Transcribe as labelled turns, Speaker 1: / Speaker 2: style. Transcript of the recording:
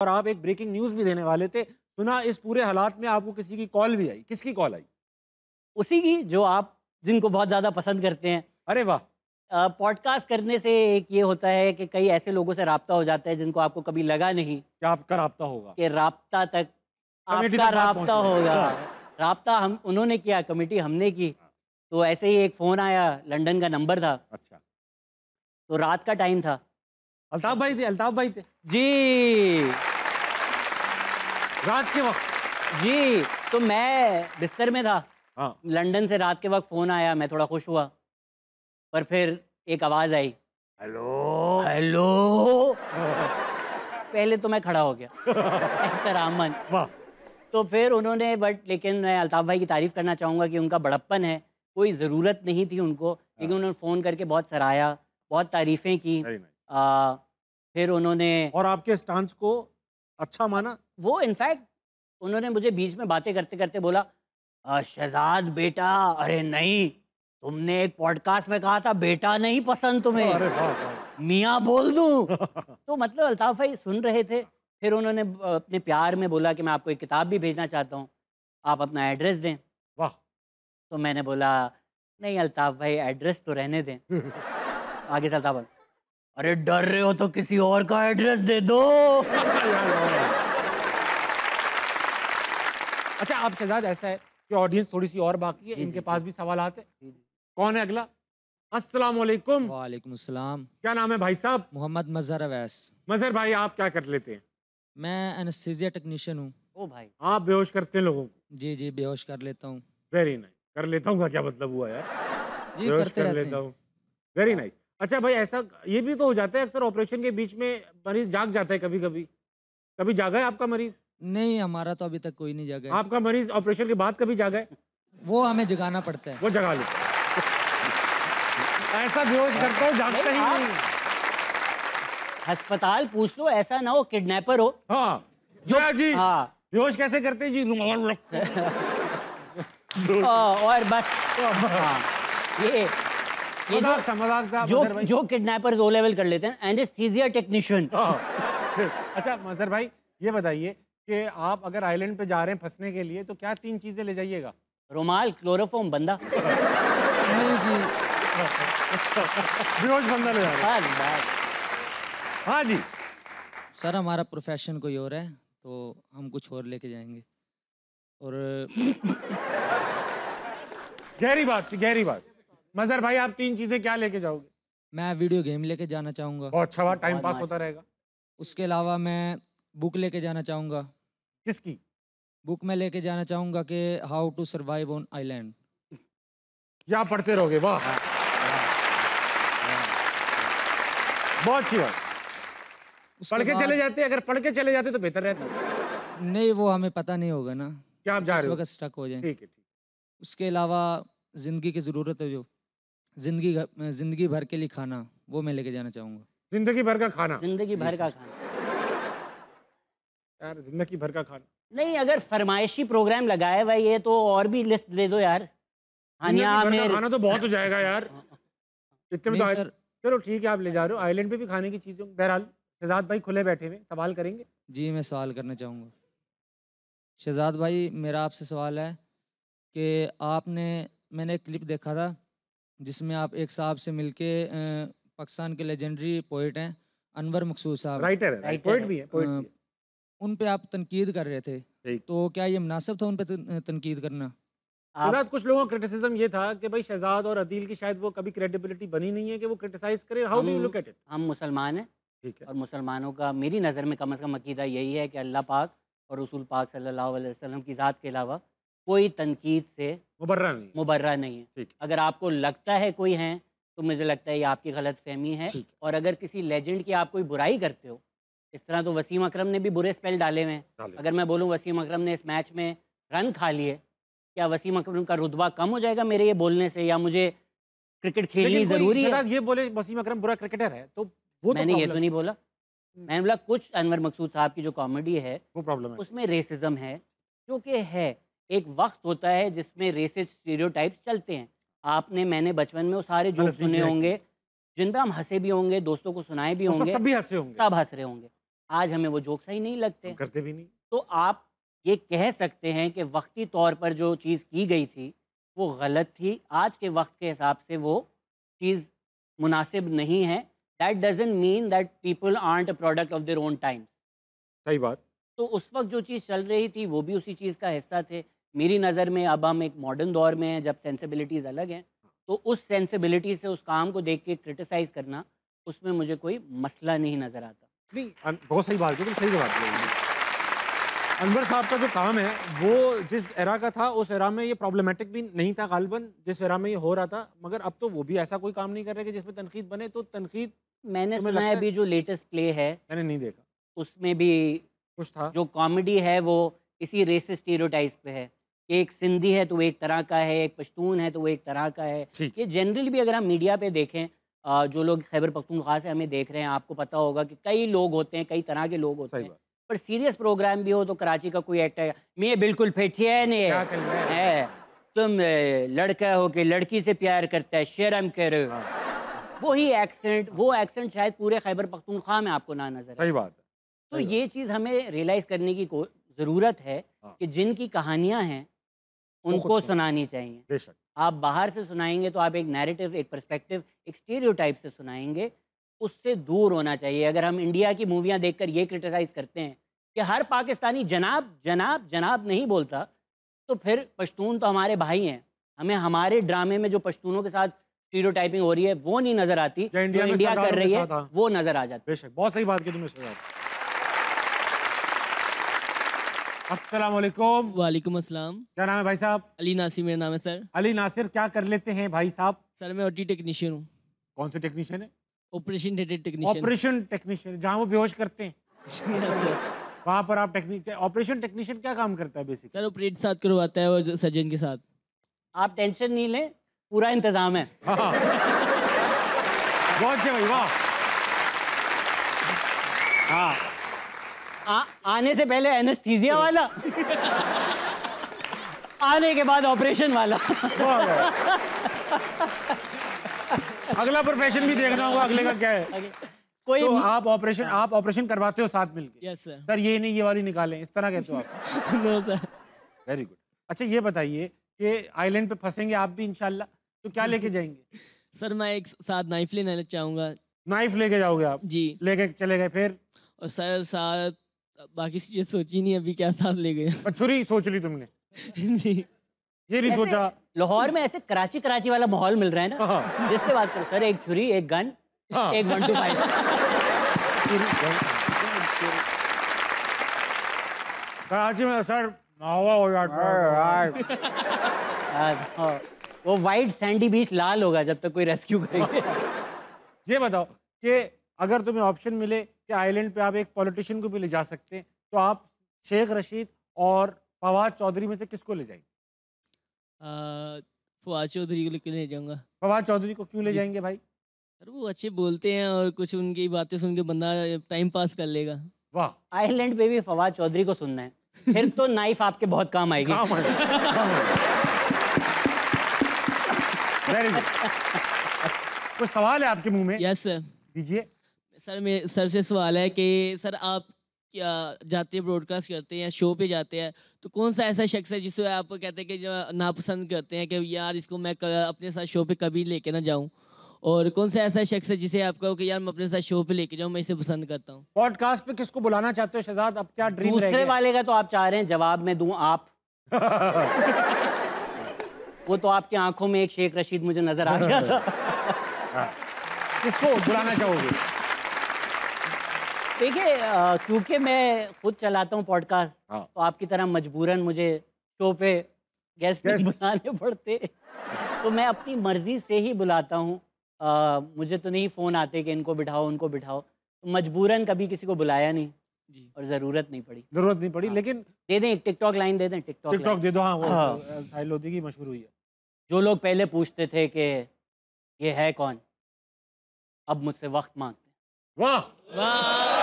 Speaker 1: और आप एक ब्रेकिंग न्यूज़ भी देने वाले थे। सुना इस पूरे हालात में आपको किसी की कॉल भी आई। किसकी कॉल आई?
Speaker 2: उसी की जो आप जिनको बहुत ज़्यादा पसंद करते हैं।
Speaker 1: अरे वाह!
Speaker 2: पॉडकास्ट करने से एक ये होता है कि कई ऐसे लोगों से राब्ता हो जाता है जिनको आपको कभी लगा नहीं
Speaker 1: क्या आपका राब्ता होगा?
Speaker 2: कि राब्ता तक
Speaker 1: कमेटी
Speaker 2: आपका
Speaker 1: तक बात
Speaker 2: राब्ता
Speaker 1: पहुँची।
Speaker 2: होगा।
Speaker 1: हाँ,
Speaker 2: राब्ता हम उन्होंने किया, कमेटी हमने की।
Speaker 1: हाँ,
Speaker 2: तो ऐसे ही एक फ़ोन आया, लंदन का नंबर था,
Speaker 1: अच्छा।
Speaker 2: तो रात का टाइम था।
Speaker 1: अल्ताफ भाई थे, अल्ताफ भाई थे।
Speaker 2: जी,
Speaker 1: रात के वक़्त।
Speaker 2: जी। तो मैं बिस्तर में था,
Speaker 1: हाँ।
Speaker 2: लंदन से रात के वक़्त फ़ोन आया, मैं थोड़ा खुश हुआ। पर फिर एक आवाज़ आई,
Speaker 1: हेलो।
Speaker 2: हेलो! पहले तो मैं खड़ा हो गया एहतरामन।
Speaker 1: वाह!
Speaker 2: तो फिर उन्होंने लेकिन मैं अल्ताफ़ भाई की तारीफ़ करना चाहूँगा कि उनका बड़प्पन है, कोई ज़रूरत नहीं थी उनको, लेकिन
Speaker 1: हाँ,
Speaker 2: उन्होंने फ़ोन करके बहुत सराहा, बहुत तारीफ़ें की।
Speaker 1: Very nice.
Speaker 2: अ, फिर उन्होंने
Speaker 1: और आपके स्टांस को अच्छा माना?
Speaker 2: वो इनफैक्ट उन्होंने मुझे बीच में बातें करते-करते बोला, शहज़ाद बेटा, अरे नहीं, तुमने एक पॉडकास्ट में कहा था बेटा नहीं पसंद तुम्हें,
Speaker 1: अरे वाह, वाह!
Speaker 2: मियाँ बोल दूँ? तो मतलब अल्ताफ़ भाई सुन रहे थे। फिर उन्होंने अपने प्यार में बोला कि मैं आपको एक किताब भी भेजना चाहता हूँ, आप अपना एड्रेस दें।
Speaker 1: वाह!
Speaker 2: तो मैंने बोला, नहीं अल्ताफ़ भाई एड्रेस तो रहने दें। आगे से अल्ताफ़ भाई, अरे डर रहे हो तो किसी और का एड्रेस दे दो।
Speaker 1: अच्छा, आप शहज़ाद ऐसा है कि ऑडियंस थोड़ी-सी और बाकी है,
Speaker 2: जी,
Speaker 1: इनके
Speaker 2: जी,
Speaker 1: पास
Speaker 2: जी।
Speaker 1: भी सवालात हैं।
Speaker 2: जी, जी।
Speaker 1: कौन है अगला? अस्सलाम वालेकुम।
Speaker 3: वालेकुम अस्सलाम।
Speaker 1: क्या नाम है भाई साहब?
Speaker 3: मोहम्मद मज़हर अवैस।
Speaker 1: मज़हर भाई, आप क्या कर लेते हैं?
Speaker 3: मैं एनेस्थीसिया टेक्नीशियन हूँ।
Speaker 2: ओ भाई!
Speaker 1: आप बेहोश करते हैं लोगों को।
Speaker 3: जी, जी, बेहोश कर लेता हूँ।
Speaker 1: Very nice. कर लेता हूँ का क्या मतलब हुआ यार?
Speaker 3: जी,
Speaker 1: बेहोश
Speaker 3: करते
Speaker 1: कर
Speaker 3: रहते
Speaker 1: लेता
Speaker 3: हैं।
Speaker 1: हूँ। Very nice. अच्छा भाई, ऐसा ये भी तो हो जाता है अक्सर ऑपरेशन के बीच में मरीज़ जाग जाता है कभी-कभी। कभी जागा है आपका मरीज़?
Speaker 3: नहीं, हमारा तो अभी तक कोई नहीं जगा है।
Speaker 1: आपका मरीज़ ऑपरेशन के बाद कभी जागा है?
Speaker 3: वो हमें जगाना पड़ता है।
Speaker 1: वो जगा लेता है। ऐसा बेहोश करता हूँ, जागता ही
Speaker 2: आप
Speaker 1: नहीं।
Speaker 2: अस्पताल पूछ लो, ऐसा ना हो किडनैपर हो।
Speaker 1: हाँ।
Speaker 2: जो
Speaker 1: भैया जी,
Speaker 2: हाँ।
Speaker 1: बेहोश कैसे करते हैं जी?
Speaker 2: और बस हाँ, ये
Speaker 1: मज़ाक था
Speaker 2: जो
Speaker 1: मज़हर भाई।
Speaker 2: जो किडनैपर्स ओ लेवल कर लेते हैं, एनेस्थीसिया टेक्नीशियन।
Speaker 1: हाँ। अच्छा मज़हर भाई, ये बताइए कि आप अगर आइलैंड पे जा रहे हैं फँसने के लिए, तो क्या 3 चीज़ें ले जाइएगा?
Speaker 2: रुमाल, क्लोरोफॉर्म, बंदा।
Speaker 3: नहीं जी,
Speaker 1: बेहोश बंदा ले जा रहे हैं।
Speaker 2: बस।
Speaker 1: हाँ जी।
Speaker 3: सर हमारा प्रोफ़ेशन कोई और है, तो हम कुछ और लेके जाएँगे। और
Speaker 1: गहरी बात थी, गहरी बात। मज़हर भाई, आप 3 चीज़ें क्या लेके जाओगे?
Speaker 3: मैं वीडियो गेम लेके जाना चाहूँगा।
Speaker 1: बहुत अच्छा बात, टाइम
Speaker 2: बहुत
Speaker 1: पास होता
Speaker 2: माशाल्लाह।
Speaker 1: रहेगा।
Speaker 3: उसके अलावा मैं बुक लेके जाना चाहूँगा।
Speaker 1: किसकी?
Speaker 3: बुक मैं लेके जाना चाहूँगा कि how to survive on island.
Speaker 1: या आप पढ़ते रहोगे, वाह! बहुत अच्छी बात।
Speaker 3: उसके
Speaker 1: पढ़ के चले
Speaker 3: बाद
Speaker 1: जाते, अगर पढ़ के चले जाते तो बेहतर रहता।
Speaker 3: नहीं, वो हमें पता नहीं होगा ना,
Speaker 1: क्या आप जा
Speaker 3: किस
Speaker 1: रहे हो?
Speaker 3: वक़्त स्टक हो जाएँ।
Speaker 1: ठीक है, ठीक।
Speaker 3: उसके अलावा ज़िंदगी की ज़रूरत है जो, ज़िंदगी भर के लिए खाना, वो मैं लेके जाना चाहूँगा।
Speaker 1: ज़िंदगी भर का खाना।
Speaker 2: ज़िंदगी
Speaker 3: जी
Speaker 2: भर का
Speaker 3: सर।
Speaker 2: खाना।
Speaker 1: यार ज़िंदगी भर का खाना।
Speaker 2: नहीं, अगर फरमाइशी प्रोग्राम लगाया हुआ है ये, तो और भी लिस्ट दे दो यार। हानिया
Speaker 1: ज़िंदगी भर का
Speaker 2: आमिर।
Speaker 1: खाना तो बहुत हो जाएगा यार। इतने में
Speaker 3: नहीं
Speaker 1: तो
Speaker 3: सर,
Speaker 1: चलो ठीक है, आप ले जा रहे हो। आइलैंड पे भी खाने की चीज़ें बहरहाल शहज़ाद भाई खुले बैठे हुए हैं, सवाल करेंगे?
Speaker 3: जी मैं सवाल करना चाहूँगा। शहज़ाद भाई, मेरा आपसे सवाल है कि मैंने एक क्लिप देखा था, जिसमें आप एक साहब से मिलके पाकिस्तान के लेजेंडरी पोएट हैं, अनवर मकसूद साहब।
Speaker 1: राइटर है, राइट,
Speaker 2: राइटर
Speaker 1: पोएट
Speaker 2: है।
Speaker 1: भी है, पोएट भी है।
Speaker 3: उन पे आप तनकीद कर रहे थे,
Speaker 1: ठीक।
Speaker 3: तो क्या ये मुनासिब था उन पे तनकीद करना?
Speaker 2: आप
Speaker 1: शहज़ाद, कुछ लोगों का क्रिटिसिज़्म ये था कि भाई शहज़ाद और अदील की शायद वो कभी क्रेडिबिलिटी बनी नहीं है कि वो क्रिटिसाइज़ करें। हाउ डू यू
Speaker 2: हम
Speaker 1: लुक एट इट?
Speaker 2: हम मुसलमान हैं,
Speaker 1: ठीक है।
Speaker 2: और मुसलमानों का मेरी नज़र में कम से कम अकीदा यही है कि अल्लाह पाक और रसूल पाक सल्लल्लाहु अलैहि वसल्लम की ज़ात के अलावा कोई तनकीद से
Speaker 1: मुबर्रा नहीं है।
Speaker 2: मुबर्रा नहीं है।
Speaker 1: ठीक है,
Speaker 2: अगर आपको लगता है कोई हैं, तो मुझे लगता है ये आपकी गलतफ़हमी है।
Speaker 1: ठीक है।
Speaker 2: और अगर किसी लेजेंड की आप कोई बुराई करते हो, इस तरह तो वसीम अकरम ने भी बुरे स्पेल डाले हुए हैं।
Speaker 1: डालें।
Speaker 2: अगर मैं बोलूँ वसीम अकरम ने इस मैच में रन खा लिए, क्या वसीम अकरम का रुतबा कम हो जाएगा मेरे ये बोलने से, या मुझे क्रिकेट खेलनी
Speaker 1: लेकिन कोई
Speaker 2: ज़रूरी है?
Speaker 1: शहज़ाद ये बोले वसीम अकरम बुरा क्रिकेटर है, तो वो तो
Speaker 2: मैंने ये तो
Speaker 1: प्रॉब्लम है।
Speaker 2: नहीं बोला। मैंने बोला कुछ अनवर मकसूद साहब की जो कॉमेडी है,
Speaker 1: वो प्रॉब्लम है।
Speaker 2: उसमें रेसिज़्म है, जो कि है। एक वक़्त होता है जिसमें रेसिस्ट स्टीरियोटाइप्स चलते हैं। मैंने बचपन में वो सारे जोक
Speaker 1: गलती
Speaker 2: सुने
Speaker 1: क्या की?
Speaker 2: होंगे, जिन पे हम हँसे भी होंगे, दोस्तों को सुनाए भी
Speaker 1: उस वक़्त
Speaker 2: होंगे,
Speaker 1: सब भी हँसे होंगे।
Speaker 2: सब हँस रहे होंगे। आज हमें वो जोक सही नहीं लगते।
Speaker 1: हम करते भी नहीं।
Speaker 2: तो आप ये कह सकते हैं कि वक्ती तौर पर जो चीज़ की गई थी वो गलत थी, आज के वक्त के हिसाब से वो चीज़ मुनासिब नहीं है। That doesn't mean that people art a product of their own times.
Speaker 1: सही बात।
Speaker 2: तो उस वक्त जो चीज़ चल रही थी वो भी उसी चीज़ का हिस्सा थे। मेरी नज़र में अब हम एक मॉडर्न दौर में हैं जब सेंसिबिलिटीज़ अलग हैं, तो उस सेंसिबिलिटी से उस काम को देख के क्रिटिसाइज़ करना, उसमें मुझे कोई मसला नहीं नज़र आता।
Speaker 1: नहीं, बहुत सही बात, बिल्कुल सही जवाब दिया। अनवर साहब का जो काम है वो जिस एरा का था उस एरा में ये प्रॉब्लमेटिक भी नहीं था गालिबन, जिस एरा में ये हो रहा था, मगर अब तो वो भी ऐसा कोई काम नहीं कर रहे कि जिसमें तनकीद बने। तो तनकीद
Speaker 2: मैंने
Speaker 1: तुम्हें
Speaker 2: सुना है
Speaker 1: लगता है?
Speaker 2: अभी जो लेटेस्ट प्ले है
Speaker 1: मैंने नहीं देखा,
Speaker 2: उसमें भी
Speaker 1: कुछ था।
Speaker 2: जो कॉमेडी है वो इसी रेसिस्ट स्टीरियोटाइप्स पे है कि एक सिंधी है तो वो एक तरह का है, एक पश्तून है तो वो एक तरह का है।
Speaker 1: ठीक।
Speaker 2: ये जनरली भी अगर हम मीडिया पे देखें, जो लोग खैबर पख्तूनख्वा से हमें देख रहे हैं, आपको पता होगा कि कई लोग होते हैं, कई तरह के लोग होते
Speaker 1: सही
Speaker 2: हैं।
Speaker 1: बात।
Speaker 2: पर सीरियस प्रोग्राम भी हो तो कराची का कोई एक्टर मैं बिल्कुल फेठिया नहीं
Speaker 1: क्या कर रहा है?
Speaker 2: है तुम लड़का हो के लड़की से प्यार करता है, शर्म करो।
Speaker 1: हाँ,
Speaker 2: वही एक्सेंट, वो एक्सेंट शायद पूरे खैबर पख्तूनख्वा में आपको ना नजर आए।
Speaker 1: सही बात है।
Speaker 2: तो
Speaker 1: सही बात।
Speaker 2: ये चीज़ हमें रियलाइज़ करने की ज़रूरत है
Speaker 1: हाँ।
Speaker 2: कि जिनकी कहानियाँ हैं
Speaker 1: वो खुद
Speaker 2: उनको
Speaker 1: सुनाओ।
Speaker 2: सुनानी चाहिए।
Speaker 1: बेशक।
Speaker 2: आप बाहर से सुनाएंगे तो आप एक नैरेटिव, एक पर्सपेक्टिव, एक स्टीरियोटाइप से सुनाएंगे, उससे दूर होना चाहिए। अगर हम इंडिया की मूवियाँ देखकर ये क्रिटिसाइज़ करते हैं कि हर पाकिस्तानी जनाब जनाब जनाब नहीं बोलता, तो फिर पश्तून तो हमारे भाई हैं। हमें हमारे ड्रामे में जो पश्तूनों के साथ स्टीरियोटाइपिंग हो रही है वो नहीं नज़र आती,
Speaker 1: या इंडिया
Speaker 2: जो
Speaker 1: में
Speaker 2: इंडिया कर
Speaker 1: सरदारों
Speaker 2: रही
Speaker 1: के
Speaker 2: है
Speaker 1: साथ, हाँ।
Speaker 2: वो नज़र आ जाती है।
Speaker 1: बेशक, बहुत सही बात की तुमने सर। अस्सलाम वालेकुम।
Speaker 4: वालेकुम अस्सलाम।
Speaker 1: क्या नाम है भाई साहब?
Speaker 4: अली नासिर मेरा नाम है सर।
Speaker 1: अली नासिर, क्या कर लेते हैं भाई साहब?
Speaker 4: सर मैं ओटी टेक्नीशियन हूँ,
Speaker 1: कौन से टेक्नीशियन है?
Speaker 4: Operation theatre technician.
Speaker 1: Operation technician, जहाँ वो बेहोश करते हैं वहाँ पर आप ऑपरेशन टेक्नीशियन क्या काम करता है बेसिकली?
Speaker 4: सर ऑपरेट साथ करवाता है वो सर्जन के साथ।
Speaker 2: आप टेंशन नहीं लें, पूरा इंतजाम है।
Speaker 1: हाँ। बहुत अच्छे भाई, वाह। हाँ,
Speaker 2: आने से पहले एनेस्थीसिया वाला आने के बाद ऑपरेशन वाला।
Speaker 1: वाह, वाह। अगला प्रोफेशन भी देखना होगा, अगले का क्या है।
Speaker 2: कोई
Speaker 1: तो आप ऑपरेशन करवाते हो साथ मिलके?
Speaker 4: Yes sir.
Speaker 1: सर ये नहीं, ये वाली निकालें, इस तरह कहते हो आप?
Speaker 4: No sir.
Speaker 1: Very good. अच्छा ये बताइए कि आइलैंड पे फंसेंगे आप भी इंशाल्लाह, तो क्या लेके जाएंगे?
Speaker 4: सर मैं एक साथ नाइफ लेना चाहूँगा।
Speaker 1: नाइफ लेके जाओगे आप?
Speaker 4: जी।
Speaker 1: लेके चले गए, फिर?
Speaker 4: और सर साथ बाकी चीज़ें सोची नहीं अभी क्या साथ ले गए।
Speaker 1: पर छुरी सोच ली तुमने?
Speaker 4: जी।
Speaker 1: ये नहीं सोचा?
Speaker 2: लाहौर में ऐसे कराची कराची वाला माहौल मिल रहा है ना,
Speaker 1: हाँ।
Speaker 2: जिससे बात करो सर, एक छुरी, एक गन,
Speaker 1: हाँ।
Speaker 2: एक 125।
Speaker 1: कराची में सर हवा हो जाता है।
Speaker 2: वो वाइट सैंडी बीच लाल होगा जब तक कोई रेस्क्यू करेंगे।
Speaker 1: ये बताओ कि अगर तुम्हें ऑप्शन मिले कि आइलैंड पे आप एक पॉलिटिशियन को भी ले जा सकते हैं, तो आप शेख रशीद और फवाद चौधरी में से किसको ले जाएंगे?
Speaker 4: फवाद चौधरी को लेकर ले जाऊँगा।
Speaker 1: फवाद चौधरी को क्यों ले
Speaker 4: जी।
Speaker 1: जाएंगे भाई?
Speaker 4: सर वो अच्छे बोलते हैं और कुछ उनकी बातें सुन के बंदा टाइम पास कर लेगा।
Speaker 1: वाह,
Speaker 2: आइलैंड पे भी फवाद चौधरी को सुनना है, फिर तो नाइफ आपके बहुत काम आएगी।
Speaker 1: Very good. कुछ सवाल है आपके मुंह में?
Speaker 4: Yes sir.
Speaker 1: दीजिए।
Speaker 4: सर मेरे सर से सवाल है कि सर आप क्या जाते हैं ब्रॉडकास्ट करते हैं, शो पे जाते हैं, तो कौन सा ऐसा शख्स है जिसे आप कहते हैं कि जो नापसंद करते हैं कि यार इसको मैं अपने साथ शो पे कभी लेके ना जाऊं, और कौन सा ऐसा शख्स है जिसे आप कहो कि यार मैं अपने साथ शो पे लेके जाऊं, मैं इसे पसंद करता हूं?
Speaker 1: पॉडकास्ट पे किसको बुलाना चाहते हो शहजाद? अब क्या ड्रीम रह
Speaker 2: दूसरे
Speaker 1: गया?
Speaker 2: वाले का तो आप चाह रहे हैं जवाब में दूं आप। वो तो आपकी आंखों में एक शेख रशीद मुझे नजर आ गया था।
Speaker 1: किसको बुलाना चाहोगे?
Speaker 2: देखिए, क्योंकि मैं खुद चलाता हूँ पॉडकास्ट,
Speaker 1: हाँ।
Speaker 2: तो आपकी तरह मजबूरन मुझे शो पे गेस्ट नहीं बुलाने पड़ते, तो मैं अपनी मर्जी से ही बुलाता हूँ। मुझे तो नहीं फ़ोन आते कि इनको बिठाओ उनको बिठाओ, तो मजबूरन कभी किसी को बुलाया नहीं
Speaker 4: जी।
Speaker 2: और ज़रूरत नहीं पड़ी।
Speaker 1: जरूरत नहीं पड़ी,
Speaker 2: हाँ।
Speaker 1: लेकिन
Speaker 2: दे दें एक टिकटॉक लाइन, दे दें टिकटॉक
Speaker 1: टिकटॉक दे दो। हाँ, वो
Speaker 2: हाँ।
Speaker 1: साहिल लोधी की मशहूर हुई है।
Speaker 2: जो लोग पहले पूछते थे कि ये है कौन, अब मुझसे वक्त मांगते हैं।
Speaker 1: वाह,
Speaker 4: वाह